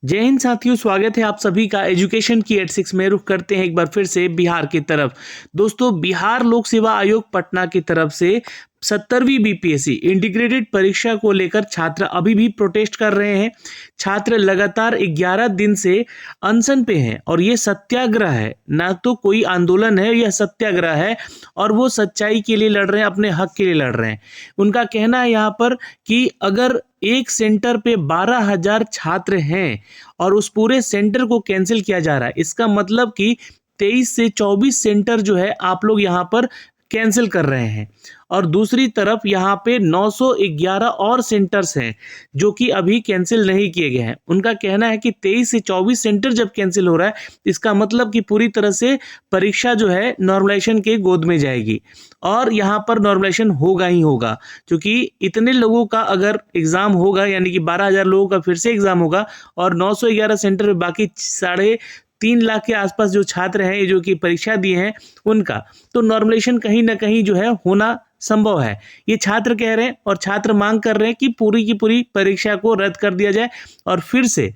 जय हिंद साथियों, स्वागत है आप सभी का एजुकेशन की 86 में। रुख करते हैं एक बार फिर से बिहार की तरफ। दोस्तों, बिहार लोक सेवा आयोग पटना की तरफ से 70वीं बीपीएससी इंटीग्रेटेड परीक्षा को लेकर छात्र अभी भी प्रोटेस्ट कर रहे हैं। छात्र लगातार 11 दिन से अनशन पे हैं और ये सत्याग्रह है, ना तो कोई आंदोलन है, यह सत्याग्रह है। और वो सच्चाई के लिए लड़ रहे हैं, अपने हक के लिए लड़ रहे हैं। उनका कहना है यहाँ पर कि अगर एक सेंटर पे 12,000 छात्र हैं और उस पूरे सेंटर को कैंसिल किया जा रहा है, इसका मतलब कि 23 से 24 सेंटर जो है आप लोग यहाँ पर कैंसिल कर रहे हैं। और दूसरी तरफ यहाँ पे 911 और सेंटर्स हैं जो कि अभी कैंसिल नहीं किए गए हैं। उनका कहना है कि 23 से 24 सेंटर जब कैंसिल हो रहा है, इसका मतलब कि पूरी तरह से परीक्षा जो है नॉर्मलाइजेशन के गोद में जाएगी और यहाँ पर नॉर्मलाइजेशन होगा ही होगा। क्योंकि इतने लोगों का अगर एग्ज़ाम होगा, यानी कि 12,000 लोगों का फिर से एग्ज़ाम होगा और 911 सेंटर में बाकी 3.5 लाख के आसपास जो छात्र हैं जो कि परीक्षा दिए हैं उनका, तो नॉर्मलाइजेशन कहीं ना कहीं जो है होना संभव है। ये छात्र कह रहे हैं और छात्र मांग कर रहे हैं कि पूरी की पूरी परीक्षा को रद्द कर दिया जाए और फिर से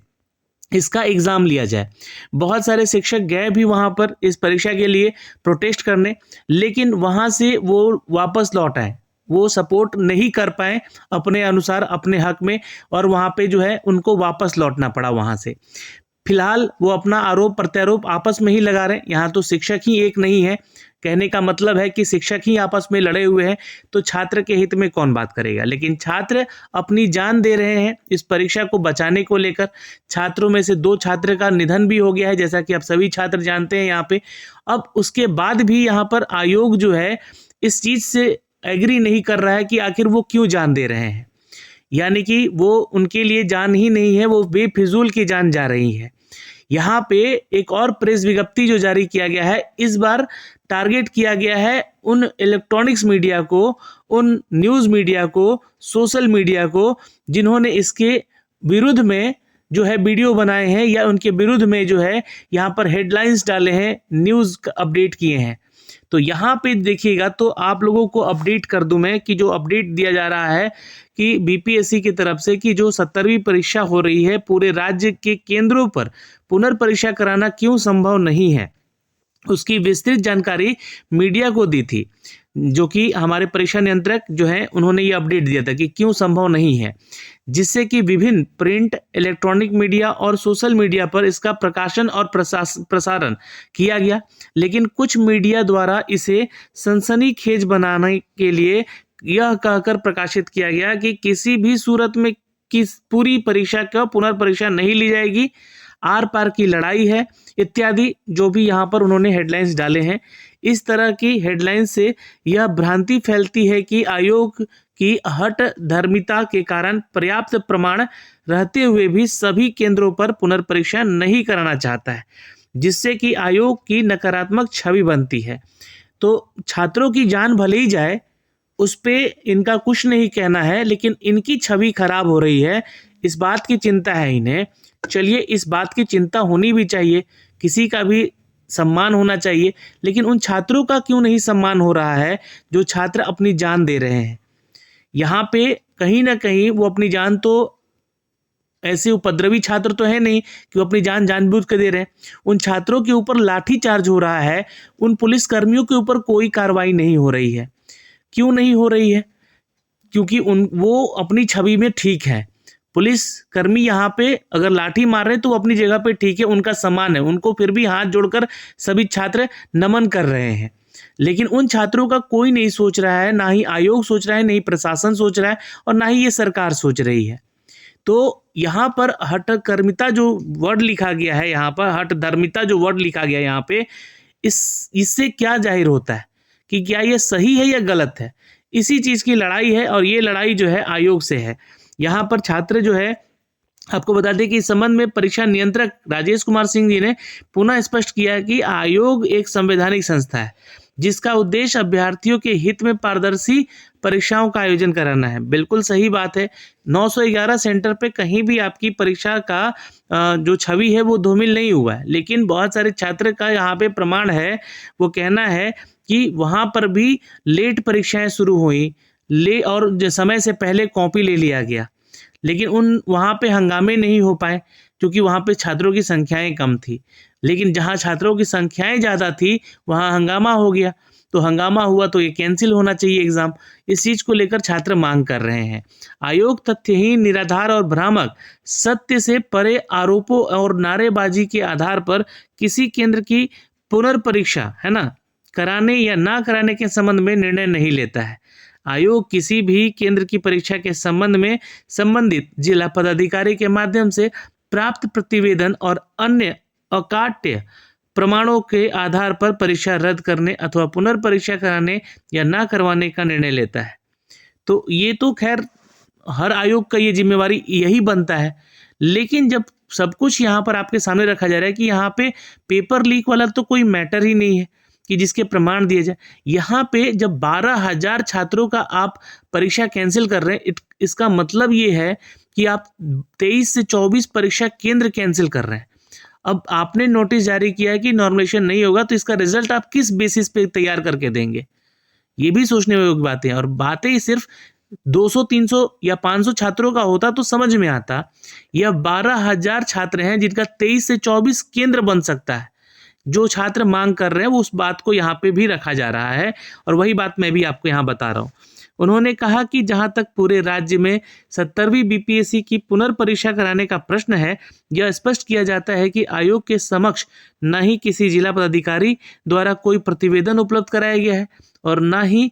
इसका एग्ज़ाम लिया जाए। बहुत सारे शिक्षक गए भी वहाँ पर इस परीक्षा के लिए प्रोटेस्ट करने, लेकिन वहाँ से वो वापस लौट आए। वो सपोर्ट नहीं कर पाए अपने अनुसार अपने हक में और वहाँ पे जो है उनको वापस लौटना पड़ा वहाँ से। फिलहाल वो अपना आरोप प्रत्यारोप आपस में ही लगा रहे हैं। यहाँ तो शिक्षक ही एक नहीं है, कहने का मतलब है कि शिक्षक ही आपस में लड़े हुए हैं, तो छात्र के हित में कौन बात करेगा। लेकिन छात्र अपनी जान दे रहे हैं इस परीक्षा को बचाने को लेकर। छात्रों में से 2 छात्र का निधन भी हो गया है, जैसा कि आप सभी छात्र जानते हैं यहाँ पे। अब उसके बाद भी यहाँ पर आयोग जो है इस चीज़ से एग्री नहीं कर रहा है कि आखिर वो क्यों जान दे रहे हैं। यानी कि वो उनके लिए जान ही नहीं है, वो बेफिजूल की जान जा रही है। यहाँ पे एक और प्रेस विज्ञप्ति जो जारी किया गया है, इस बार टारगेट किया गया है उन इलेक्ट्रॉनिक्स मीडिया को, उन न्यूज़ मीडिया को, सोशल मीडिया को, जिन्होंने इसके विरुद्ध में जो है वीडियो बनाए हैं या उनके विरुद्ध में जो है यहाँ पर हेडलाइंस डाले हैं, न्यूज़ अपडेट किए हैं। तो यहाँ पे देखिएगा तो आप लोगों को अपडेट कर दूं मैं कि जो अपडेट दिया जा रहा है कि बीपीएससी की तरफ से कि जो 70वीं परीक्षा हो रही है पूरे राज्य के केंद्रों पर पुनर्परीक्षा कराना क्यों संभव नहीं है, उसकी विस्तृत जानकारी मीडिया को दी थी। जो कि हमारे परीक्षा नियंत्रक जो है उन्होंने ये अपडेट दिया था कि क्यों संभव नहीं है, जिससे कि विभिन्न प्रिंट, इलेक्ट्रॉनिक मीडिया और सोशल मीडिया पर इसका प्रकाशन और प्रसारण किया गया। लेकिन कुछ मीडिया द्वारा इसे सनसनीखेज बनाने के लिए यह कहकर प्रकाशित किया गया कि किसी भी सूरत में किस पूरी परीक्षा का पुनर्परीक्षा नहीं ली जाएगी, आर पार की लड़ाई है इत्यादि, जो भी यहाँ पर उन्होंने हेडलाइंस डाले हैं। इस तरह की हेडलाइंस से यह भ्रांति फैलती है कि आयोग की हठ धर्मिता के कारण पर्याप्त प्रमाण रहते हुए भी सभी केंद्रों पर पुनर्परीक्षा नहीं कराना चाहता है, जिससे कि आयोग की नकारात्मक छवि बनती है। तो छात्रों की जान भले ही जाए, उस पे इनका कुछ नहीं कहना है, लेकिन इनकी छवि खराब हो रही है, इस बात की चिंता है इन्हें। चलिए, इस बात की चिंता होनी भी चाहिए, किसी का भी सम्मान होना चाहिए, लेकिन उन छात्रों का क्यों नहीं सम्मान हो रहा है जो छात्र अपनी जान दे रहे हैं। यहाँ पे कहीं ना कहीं वो अपनी जान, तो ऐसे उपद्रवी छात्र तो है नहीं कि वो अपनी जान जानबूझ कर दे रहे हैं। उन छात्रों के ऊपर लाठी चार्ज हो रहा है, उन पुलिस कर्मियों के ऊपर कोई कार्रवाई नहीं हो रही है। क्यों नहीं हो रही है? क्योंकि वो अपनी छवि में ठीक है। पुलिस कर्मी यहाँ पे अगर लाठी मार रहे हैं तो वो अपनी जगह पे ठीक है, उनका सम्मान है, उनको फिर भी हाथ जोड़कर सभी छात्र नमन कर रहे हैं। लेकिन उन छात्रों का कोई नहीं सोच रहा है, ना ही आयोग सोच रहा है, नहीं प्रशासन सोच रहा है और ना ही ये सरकार सोच रही है। तो यहाँ पर हठकर्मिता जो वर्ड लिखा गया है, यहाँ पर हठधर्मिता जो वर्ड लिखा गया है यहाँ पे, इससे क्या जाहिर होता है कि क्या ये सही है या गलत है। इसी चीज़ की लड़ाई है और ये लड़ाई जो है आयोग से है। यहाँ पर छात्र जो है, आपको बता दें कि इस संबंध में परीक्षा नियंत्रक राजेश कुमार सिंह जी ने पुनः स्पष्ट किया कि आयोग एक संवैधानिक संस्था है जिसका उद्देश्य अभ्यर्थियों के हित में पारदर्शी परीक्षाओं का आयोजन कराना है। बिल्कुल सही बात है। 911 सेंटर पे कहीं भी आपकी परीक्षा का जो छवि है वो धूमिल नहीं हुआ है, लेकिन बहुत सारे छात्र का यहाँ पे प्रमाण है, वो कहना है कि वहाँ पर भी लेट परीक्षाएं शुरू हुई, और समय से पहले कॉपी ले लिया गया, लेकिन वहाँ पे हंगामे नहीं हो पाए। क्योंकि वहाँ पे छात्रों की संख्याएं कम थी। लेकिन जहाँ छात्रों की संख्याएं ज़्यादा थी वहाँ हंगामा हो गया, तो हंगामा हुआ तो ये कैंसिल होना चाहिए एग्ज़ाम। इस चीज़ को लेकर छात्र मांग कर रहे हैं। आयोग तथ्यहीन, निराधार और भ्रामक, सत्य से परे आरोपों और नारेबाजी के आधार पर किसी केंद्र की पुनर्परीक्षा, है ना, कराने या ना कराने के संबंध में निर्णय नहीं लेता है। आयोग किसी भी केंद्र की परीक्षा के संबंध में संबंधित जिला पदाधिकारी के माध्यम से प्राप्त प्रतिवेदन और अन्य अकाट्य प्रमाणों के आधार पर परीक्षा रद्द करने अथवा पुनर्परीक्षा कराने या ना करवाने का निर्णय लेता है। तो ये तो खैर हर आयोग का ये जिम्मेवारी यही बनता है। लेकिन जब सब कुछ यहाँ पर आपके सामने रखा जा रहा है कि यहाँ पे पेपर लीक वाला तो कोई मैटर ही नहीं है कि जिसके प्रमाण दिए जाए। यहाँ पे जब 12,000 छात्रों का आप परीक्षा कैंसिल कर रहे हैं, इसका मतलब ये है कि आप 23 से 24 परीक्षा केंद्र कैंसिल कर रहे हैं। अब आपने नोटिस जारी किया है कि नॉर्मलाइजेशन नहीं होगा, तो इसका रिजल्ट आप किस बेसिस पे तैयार करके देंगे? ये भी सोचने योग्य बातें हैं। और बातें सिर्फ 200, 300 या 500 छात्रों का होता तो समझ में आता। यह 12,000 छात्र हैं जिनका 23 से 24 केंद्र बन सकता है। जो छात्र मांग कर रहे हैं वो उस बात को यहाँ पे भी रखा जा रहा है, और वही बात मैं भी आपको यहाँ बता रहा हूँ। उन्होंने कहा कि जहां तक पूरे राज्य में 70वीं बीपीएससी की पुनर्परीक्षा कराने का प्रश्न है, यह स्पष्ट किया जाता है कि आयोग के समक्ष न ही किसी जिला पदाधिकारी द्वारा कोई प्रतिवेदन उपलब्ध कराया गया है और न ही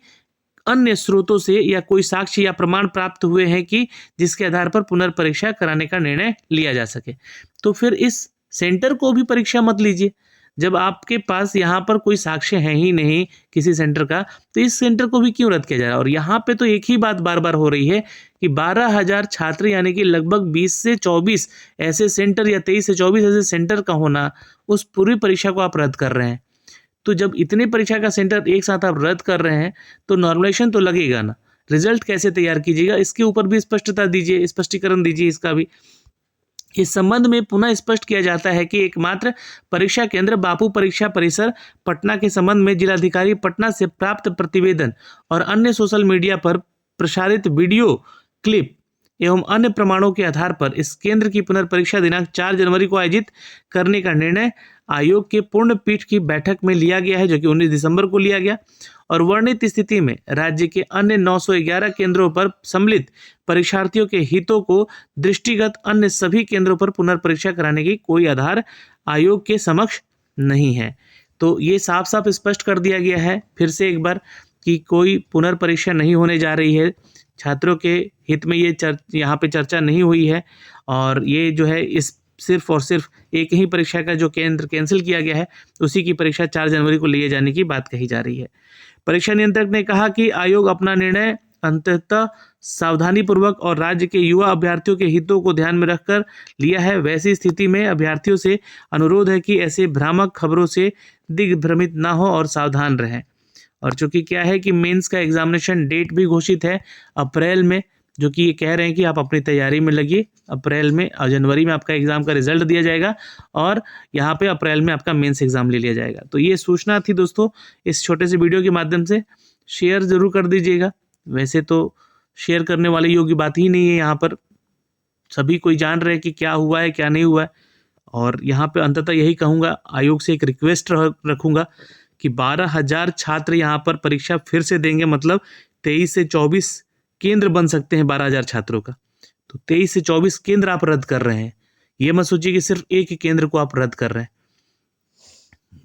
अन्य स्रोतों से या कोई साक्ष्य या प्रमाण प्राप्त हुए हैं कि जिसके आधार पर पुनर्परीक्षा कराने का निर्णय लिया जा सके। तो फिर इस सेंटर को भी परीक्षा मत लीजिए। जब आपके पास यहाँ पर कोई साक्ष्य है ही नहीं किसी सेंटर का, तो इस सेंटर को भी क्यों रद्द किया जा रहा है? और यहाँ पे तो एक ही बात बार बार हो रही है कि 12,000 छात्र यानी कि लगभग 20 से 24 ऐसे सेंटर या 23 से 24 ऐसे सेंटर का होना, उस पूरी परीक्षा को आप रद्द कर रहे हैं। तो जब इतने परीक्षा का सेंटर एक साथ आप रद्द कर रहे हैं तो नॉर्मलाइजेशन तो लगेगा ना। रिजल्ट कैसे तैयार कीजिएगा, इसके ऊपर भी स्पष्टता दीजिए, स्पष्टीकरण दीजिए इसका भी। इस संबंध में पुनः स्पष्ट किया जाता है कि एकमात्र परीक्षा केंद्र बापू परीक्षा परिसर पटना के संबंध में जिलाधिकारी पटना से प्राप्त प्रतिवेदन और अन्य सोशल मीडिया पर प्रसारित वीडियो क्लिप एवं अन्य प्रमाणों के आधार पर इस केंद्र की पुनर्परीक्षा दिनांक 4 जनवरी को आयोजित करने का निर्णय आयोग के पूर्ण पीठ की बैठक में लिया गया है, जो कि 19 दिसंबर को लिया गया। और वर्णित स्थिति में राज्य के अन्य 911 केंद्रों पर सम्मिलित परीक्षार्थियों के हितों को दृष्टिगत अन्य सभी केंद्रों पर पुनर्परीक्षा कराने की कोई आधार आयोग के समक्ष नहीं है। तो ये साफ साफ स्पष्ट कर दिया गया है फिर से एक बार कि कोई पुनर्परीक्षा नहीं होने जा रही है। छात्रों के हित में ये यहाँ पे चर्चा नहीं हुई है, और ये जो है इस सिर्फ और सिर्फ एक ही परीक्षा का जो केंद्र कैंसिल किया गया है उसी की परीक्षा 4 जनवरी को लिए जाने की बात कही जा रही है। परीक्षा नियंत्रक ने कहा कि आयोग अपना निर्णय अंततः सावधानीपूर्वक और राज्य के युवा अभ्यर्थियों के हितों को ध्यान में रखकर लिया है। वैसी स्थिति में अभ्यर्थियों से अनुरोध है कि ऐसे भ्रामक खबरों से दिग्भ्रमित न हो और सावधान रहें। और चूंकि क्या है कि मेंस का एग्जामिनेशन डेट भी घोषित है अप्रैल में, जो कि ये कह रहे हैं कि आप अपनी तैयारी में लगिए। अप्रैल में और जनवरी में आपका एग्ज़ाम का रिजल्ट दिया जाएगा और यहाँ पे अप्रैल में आपका मेंस एग्ज़ाम ले लिया जाएगा। तो ये सूचना थी दोस्तों, इस छोटे से वीडियो के माध्यम से शेयर ज़रूर कर दीजिएगा। वैसे तो शेयर करने वाली योग्य बात ही नहीं है, यहाँ पर सभी कोई जान रहे हैं कि क्या हुआ है क्या नहीं हुआ है। और यहाँ पे अंततः यही कहूँगा, आयोग से एक रिक्वेस्ट रखूँगा कि 12,000 छात्र यहाँ पर परीक्षा फिर से देंगे, मतलब 23 से 24 केंद्र बन सकते हैं 12,000 छात्रों का। तो 23 से 24 केंद्र आप रद्द कर रहे हैं। ये मत सोचिए कि सिर्फ एक ही केंद्र को आप रद्द कर रहे हैं।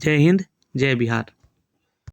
जय हिंद, जय बिहार।